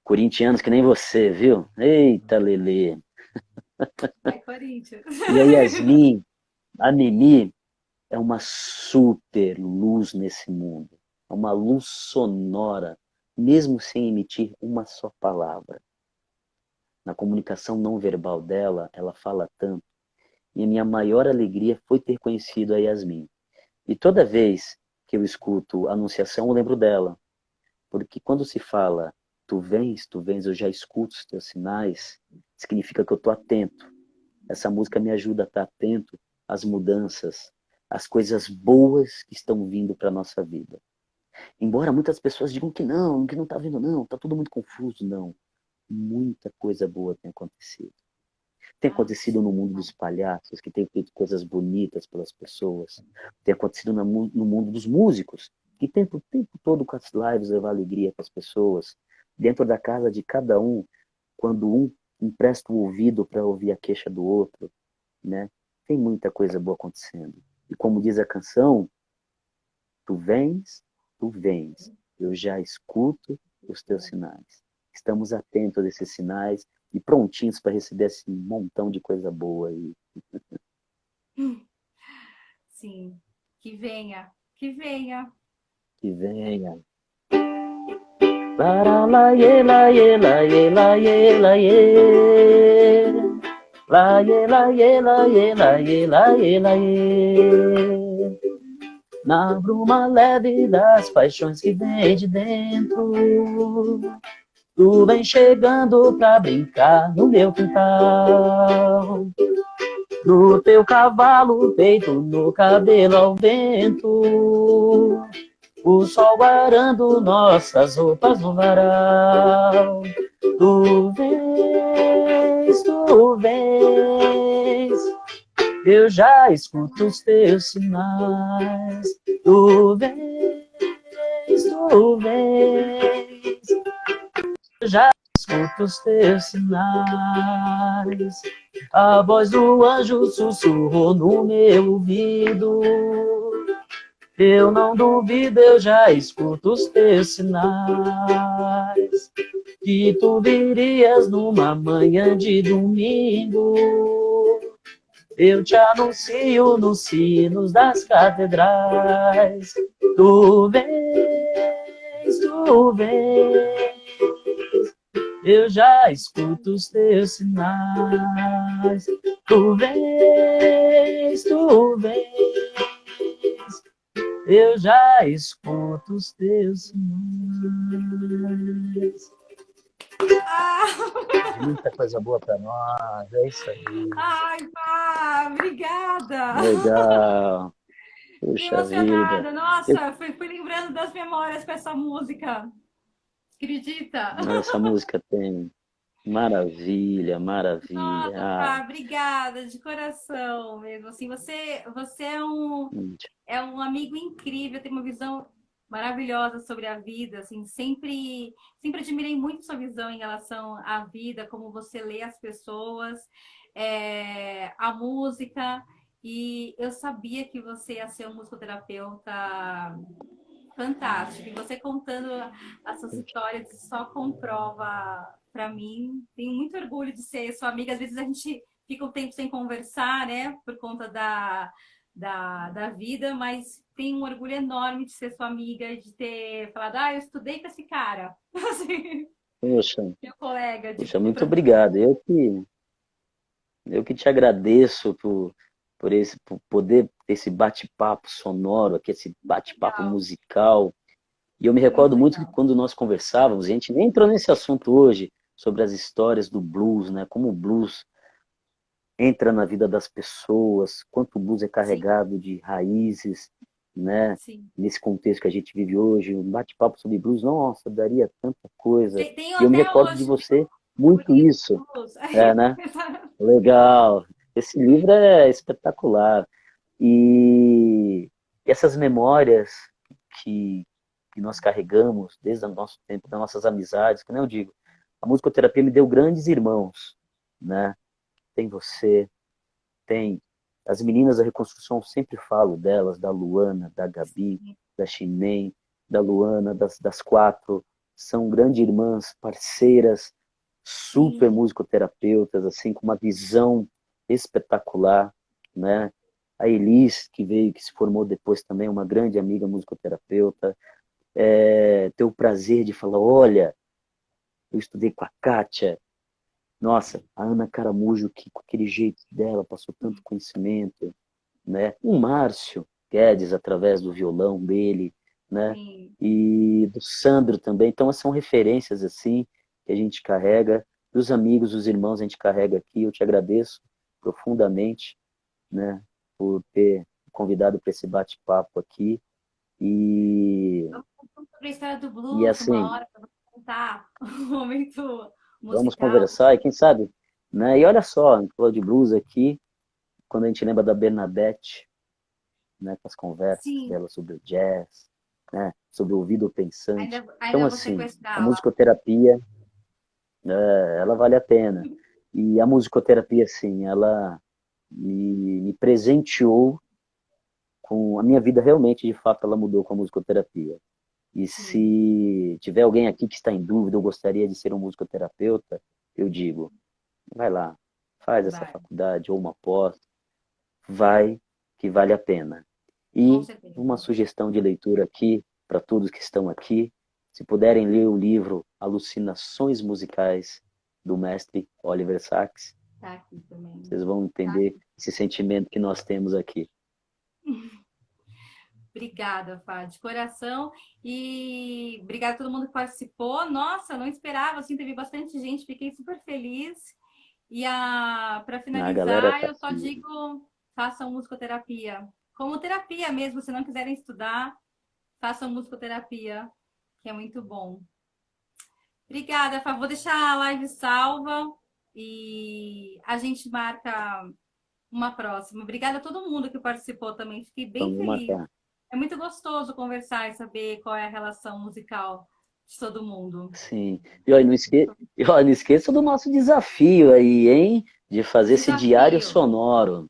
corintianos que nem você, viu? Eita, Lelê. Ai, Corinthians. E a Yasmin, a Mimi, é uma super luz nesse mundo. É uma luz sonora, mesmo sem emitir uma só palavra. Na comunicação não verbal dela, ela fala tanto. E a minha maior alegria foi ter conhecido a Yasmin. E toda vez que eu escuto a Anunciação, eu lembro dela. Porque quando se fala tu vens, eu já escuto os teus sinais, significa que eu estou atento. Essa música me ajuda a estar atento às mudanças, às coisas boas que estão vindo para a nossa vida. Embora muitas pessoas digam que não está vindo não, está tudo muito confuso, não. Muita coisa boa tem acontecido. Tem Ah, acontecido no mundo dos palhaços, que tem feito coisas bonitas pelas pessoas. Tem acontecido no mundo dos músicos, que tem o tempo todo com as lives levar alegria para as pessoas. Dentro da casa de cada um, quando um empresta o ouvido para ouvir a queixa do outro, né? Tem muita coisa boa acontecendo. E como diz a canção, tu vens, eu já escuto os teus sinais. Estamos atentos a esses sinais e prontinhos para receber esse montão de coisa boa aí. sim. Que venha, que venha. Que venha. La la ye la ye la ye la ye la ye. La ye la ye la ye la ye la ye la ye. Na bruma leve das paixões que vem de dentro, tu vem chegando pra brincar no meu quintal. No teu cavalo, peito no cabelo ao vento, o sol arando nossas roupas no varal. Tu vens, eu já escuto os teus sinais. Tu vens, eu já escuto os teus sinais. A voz do anjo sussurrou no meu ouvido. Eu não duvido, eu já escuto os teus sinais. Que tu virias numa manhã de domingo. Eu te anuncio nos sinos das catedrais. Tu vens, eu já escuto os teus sinais. Tu vens, eu já escuto os teus sinais. Ah! Muita coisa boa para nós, é isso aí. Ai, pá, obrigada. Legal, Fiquei puxa vida. emocionada. Nossa, fui lembrando das memórias com essa música. Acredita? Essa música tem maravilha, maravilha. Nossa, pá, obrigada de coração mesmo. Assim, você é um amigo incrível, tem uma visão maravilhosa sobre a vida, assim, sempre admirei muito sua visão em relação à vida, como você lê as pessoas, a música, e eu sabia que você ia ser um musicoterapeuta fantástico. E você contando as suas histórias só comprova para mim. Tenho muito orgulho de ser sua amiga. Às vezes a gente fica um tempo sem conversar, né? Por conta da vida, mas tenho um orgulho enorme de ser sua amiga e de ter falado, eu estudei com esse cara. Assim, Poxa, meu colega de poxa, muito obrigado. Eu que te agradeço por poder ter esse bate-papo sonoro aqui, esse bate-papo legal. musical. E eu me Foi muito recordo muito que legal. quando nós conversávamos, a gente nem entrou nesse assunto hoje, sobre as histórias do blues, né? Como o blues entra na vida das pessoas, quanto o blues é Sim, carregado de raízes, né? sim. Nesse contexto que a gente vive hoje, um bate-papo sobre blues, nossa, daria tanta coisa. Tenho E eu me até recordo de hoje, você o muito livro isso, do blues. né? Legal. Esse livro é espetacular. E essas memórias que, que nós carregamos desde o nosso tempo, das nossas amizades, como eu digo, a musicoterapia me deu grandes irmãos, né? tem você, tem as meninas da reconstrução, eu sempre falo delas, da Luana, da Gabi, da Chinem, da Luana, das quatro, são grandes irmãs, parceiras, super Sim, musicoterapeutas, assim, com uma visão espetacular, né? A Elis, que veio, que se formou depois também, uma grande amiga musicoterapeuta, ter o prazer de falar, olha, eu estudei com a Kátia, nossa, a Ana Caramujo, que com aquele jeito dela, passou tanto conhecimento, né? O Márcio Guedes, através do violão dele, né? sim. E do Sandro também. Então, são referências, assim, que a gente carrega. Dos amigos, dos irmãos, a gente carrega aqui. Eu te agradeço profundamente, né? Por ter convidado para esse bate-papo aqui. E, Vamos contar sobre a história do e blues uma assim, hora para contar um momento vamos musical. conversar e quem sabe, né? E olha só, a gente falou de blues aqui, quando a gente lembra da Bernadette, né, com as conversas Sim, dela sobre o jazz, né, sobre o ouvido pensante. Então, ainda vou assim, a sequestrá-la. musicoterapia, ela vale a pena. E a musicoterapia, assim, ela me presenteou com a minha vida realmente, de fato, ela mudou com a musicoterapia. E Sim, se tiver alguém aqui que está em dúvida ou gostaria de ser um musicoterapeuta, eu digo, vai lá, faz essa vai, faculdade ou uma pós, vai que vale a pena. com E uma certeza. sugestão de leitura aqui, para todos que estão aqui, se puderem ler o livro Alucinações Musicais, do mestre Oliver Sacks, Tá aqui também. vocês vão Tá entender aqui. esse sentimento que nós temos aqui. Obrigada, Fá, de coração. E obrigada a todo mundo que participou. Nossa, não esperava, assim, teve bastante gente, fiquei super feliz. E para A galera finalizar, tá eu só aqui. digo, façam musicoterapia. Como terapia mesmo, se não quiserem estudar, façam musicoterapia, que é muito bom. Obrigada, Fá. Vou deixar a live salva e a gente marca uma próxima. Obrigada a todo mundo que participou também. Fiquei bem Vamos feliz. marcar. É muito gostoso conversar e saber qual é a relação musical de todo mundo. Sim. E olha, não esqueça do nosso desafio aí, hein? De fazer esse diário Desafio, sonoro.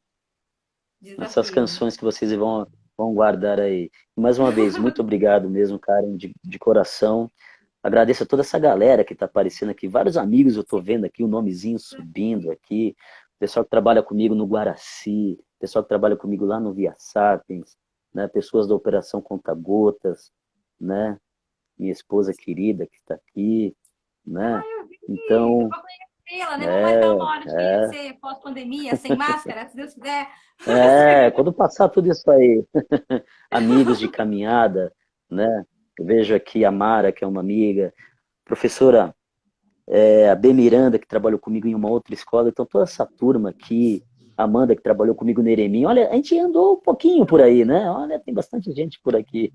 Essas desafio. canções que vocês vão guardar aí. Mais uma vez, muito obrigado mesmo, Karen, de coração. Agradeço a toda essa galera que está aparecendo aqui. Vários amigos eu estou vendo aqui, o nomezinho subindo aqui. Pessoal que trabalha comigo no Guaraci, pessoal que trabalha comigo lá no Via Sapiens, né? Pessoas da Operação Conta Gotas, né? Minha esposa querida que está aqui, né? Ah, eu vi. Eu Então, vou conhecê-la, né? Vamos marcar é, uma hora de é, conhecer pós-pandemia, sem máscara, se Deus quiser. quando passar tudo isso aí, amigos de caminhada, né? Eu vejo aqui a Mara, que é uma amiga, professora a B. Miranda, que trabalhou comigo em uma outra escola, então toda essa turma aqui, a Amanda, que trabalhou comigo no Eremim, olha, a gente andou um pouquinho por aí, né? Olha, tem bastante gente por aqui.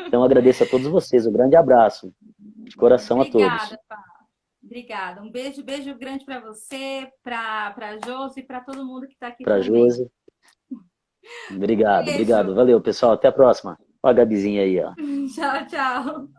Então agradeço a todos vocês, um grande abraço, de coração a todos. Obrigada, Pá. Obrigada. Um beijo, beijo grande para você, para Josi e para todo mundo que está aqui Para também. Josi, obrigado, obrigado, Beijo. valeu, pessoal, até a próxima. Olha a Gabizinha aí, ó. Tchau, tchau.